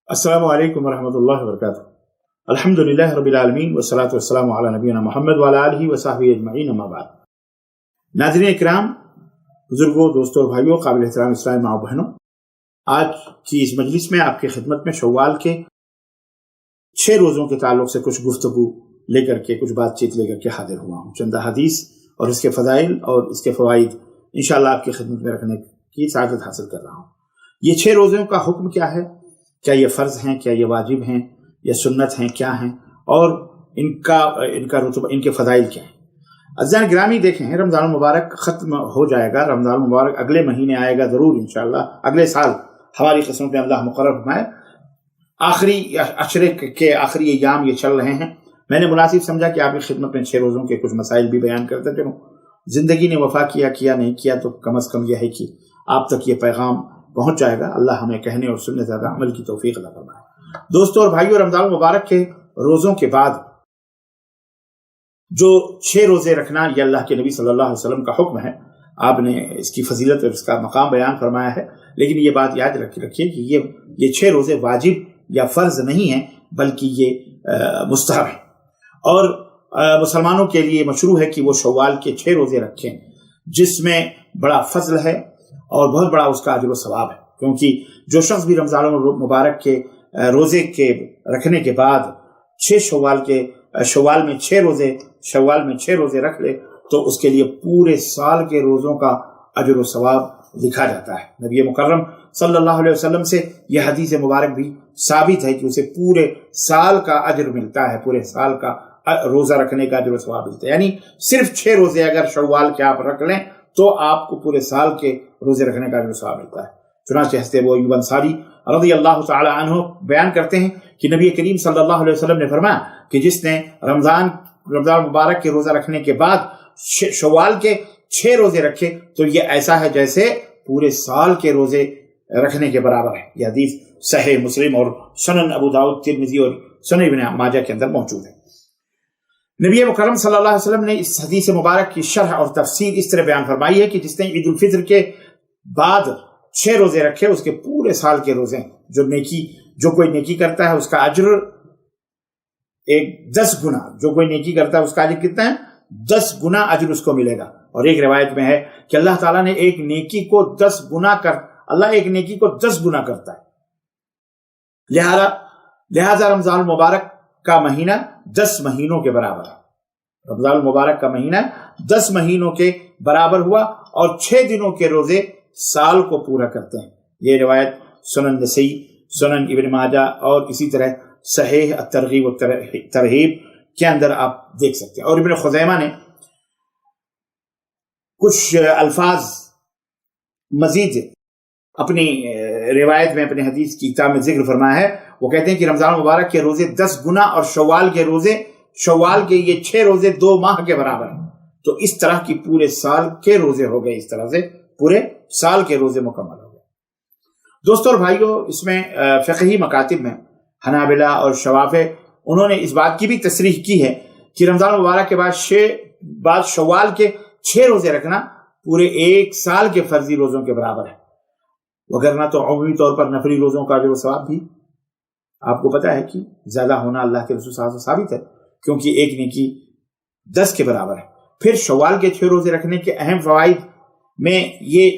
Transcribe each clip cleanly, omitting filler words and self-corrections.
السلام علیکم ورحمۃ اللہ وبرکاتہ۔ الحمدللہ رب العالمین والصلاۃ والسلام علی نبینا محمد وعلی آلہ وصحبہ اجمعین، اما بعد۔ ناظرین اکرام، بزرگوں، دوستوں اور بھائیوں، قابل احترام اسلامی ماؤں بہنوں، آج کی اس مجلس میں آپ کی خدمت میں شوال کے 6 روزوں کے تعلق سے کچھ گفتگو لے کر کے، کچھ بات چیت لے کر کے حاضر ہوا ہوں۔ چند حدیث اور اس کے فضائل اور اس کے فوائد انشاءاللہ آپ کی خدمت میں رکھنے کی سعادت حاصل کر رہا ہوں۔ یہ 6 روزوں کا حکم کیا ہے؟ کیا یہ فرض ہیں، کیا یہ واجب ہیں، یا سنت ہیں، کیا ہیں، اور ان کا رتبہ، ان کے فضائل کیا ہیں؟ عزیزان گرامی، دیکھیں، رمضان المبارک ختم ہو جائے گا، رمضان المبارک اگلے مہینے آئے گا ضرور انشاءاللہ، اگلے سال ہماری قسمت میں اللہ مقرر فرمائے۔ آخری عشرے کے آخری ایام یہ چل رہے ہیں۔ میں نے مناسب سمجھا کہ آپ کی خدمت میں 6 روزوں کے کچھ مسائل بھی بیان کرتے چلوں۔ زندگی نے وفا کیا نہیں کیا تو کم از کم یہ ہے کہ آپ تک یہ پیغام پہنچ جائے گا۔ اللہ ہمیں کہنے اور سننے زیادہ عمل کی توفیق عطا فرمائے۔ دوستوں اور بھائیوں، رمضان المبارک کے روزوں کے بعد جو 6 روزے رکھنا، یہ اللہ کے نبی صلی اللہ علیہ وسلم کا حکم ہے۔ آپ نے اس کی فضیلت اور اس کا مقام بیان فرمایا ہے، لیکن یہ بات یاد رکھیے کہ یہ 6 روزے واجب یا فرض نہیں ہیں، بلکہ یہ مستحب ہیں، اور مسلمانوں کے لیے مشروع ہے کہ وہ شوال کے 6 روزے رکھیں، جس میں بڑا فضل ہے اور بہت بڑا اس کا اجر و ثواب ہے۔ کیونکہ جو شخص بھی رمضان المبارک کے روزے کے رکھنے کے بعد شوال میں 6 روزے رکھ لے تو اس کے لیے پورے سال کے روزوں کا اجر و ثواب لکھا جاتا ہے۔ نبی مکرم صلی اللہ علیہ وسلم سے یہ حدیث مبارک بھی ثابت ہے کہ اسے پورے سال کا اجر ملتا ہے، پورے سال کا روزہ رکھنے کا اجر و ثواب ملتا ہے۔ یعنی صرف 6 روزے اگر شوال کے آپ رکھ لیں تو آپ کو پورے سال کے روزے رکھنے کا اجر و ثواب ملتا ہے۔ چنانچہ حضرت ابو ایوب انصاری رضی اللہ تعالی عنہ بیان کرتے ہیں کہ نبی کریم صلی اللہ علیہ وسلم نے فرمایا کہ جس نے رمضان مبارک کے روزہ رکھنے کے بعد شوال کے 6 روزے رکھے تو یہ ایسا ہے جیسے پورے سال کے روزے رکھنے کے برابر ہے۔ یہ حدیث صحیح مسلم اور سنن ابو داؤد، ترمذی اور سنن ابن ماجہ کے اندر موجود ہے۔ نبی مکرم صلی اللہ علیہ وسلم نے اس حدیث مبارک کی شرح اور تفسیر اس طرح بیان فرمائی ہے کہ جس نے عید الفطر کے بعد 6 روزے رکھے، اس کے پورے سال کے روزے، جو کوئی نیکی کرتا ہے اس کا اجر 10 گنا، جو کوئی نیکی کرتا ہے اس کا اجر کتنا ہے؟ 10 گنا اجر اس کو ملے گا۔ اور ایک روایت میں ہے کہ اللہ تعالیٰ نے ایک نیکی کو 10 گنا کرتا ہے۔ لہذا رمضان المبارک کا مہینہ 10 مہینوں کے برابر ہے۔ رمضان المبارک کا مہینہ 10 مہینوں کے برابر ہوا، اور 6 دنوں کے روزے سال کو پورا کرتے ہیں۔ یہ روایت سنن نسائی، سنن ابن ماجہ اور اسی طرح صحیح الترغیب و ترہیب کے اندر آپ دیکھ سکتے ہیں۔ اور ابن خزیمہ نے کچھ الفاظ مزید اپنی روایت میں، اپنے حدیث کی کتاب میں ذکر فرمایا ہے۔ وہ کہتے ہیں کہ رمضان مبارک کے روزے 10 گنا اور شوال کے یہ 6 روزے 2 ماہ کے برابر ہیں۔ تو اس طرح کی پورے سال کے روزے ہو گئے، اس طرح سے پورے سال کے روزے مکمل ہو گئے۔ دوستوں اور بھائیوں، اس میں فقہی مکاتب میں حنابلہ اور شوافع، انہوں نے اس بات کی بھی تصریح کی ہے کہ رمضان مبارک کے بعد شوال کے 6 روزے رکھنا پورے 1 سال کے فرضی روزوں کے برابر ہے، وگرنہ تو عمومی طور پر نفلی روزوں کا اجر و ثواب بھی آپ کو پتہ ہے کہ زیادہ ہونا اللہ کے رسول صلی اللہ علیہ وسلم سے ثابت ہے، کیونکہ ایک نیکی 10 کے برابر ہے۔ پھر شوال کے 6 روزے رکھنے کے اہم فوائد میں یہ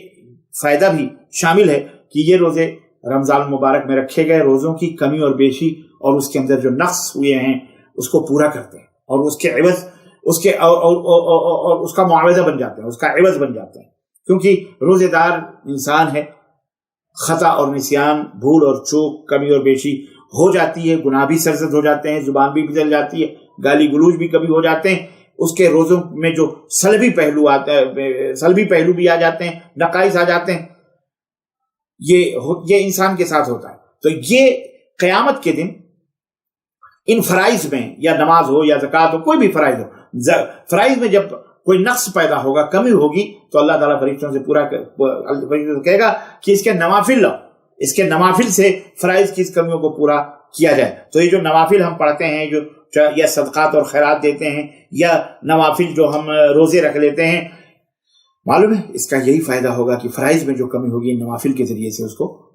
فائدہ بھی شامل ہے کہ یہ روزے رمضان مبارک میں رکھے گئے روزوں کی کمی اور بیشی اور اس کے اندر جو نقص ہوئے ہیں اس کو پورا کرتے ہیں، اور اس کے عوض اور اس کا معاوضہ بن جاتے ہیں، اس کا عوض بن جاتے ہیں۔ کیونکہ روزے دار انسان ہے، خطا اور نسیان، بھول اور چوک، کمی اور بیشی ہو جاتی ہے، گناہ بھی سرزد ہو جاتے ہیں، زبان بھی بدل جاتی ہے، گالی گلوچ بھی کبھی ہو جاتے ہیں، اس کے روزوں میں جو سلبی پہلو بھی آ جاتے ہیں، نقائص آ جاتے ہیں، یہ انسان کے ساتھ ہوتا ہے۔ تو یہ قیامت کے دن ان فرائض میں، یا نماز ہو یا زکوٰۃ ہو، کوئی بھی فرائض ہو، فرائض میں جب کوئی نقص پیدا ہوگا، کمی ہوگی، تو اللہ تعالیٰ فرشتوں سے کہے گا کہ اس کے نوافل لاؤ، اس کے نوافل سے فرائض کی اس کمیوں کو پورا کیا جائے۔ تو یہ جو نوافل ہم پڑھتے ہیں، جو یا صدقات اور خیرات دیتے ہیں، یا نوافل جو ہم روزے رکھ لیتے ہیں، معلوم ہے اس کا یہی فائدہ ہوگا کہ فرائض میں جو کمی ہوگی نوافل کے ذریعے سے اس کو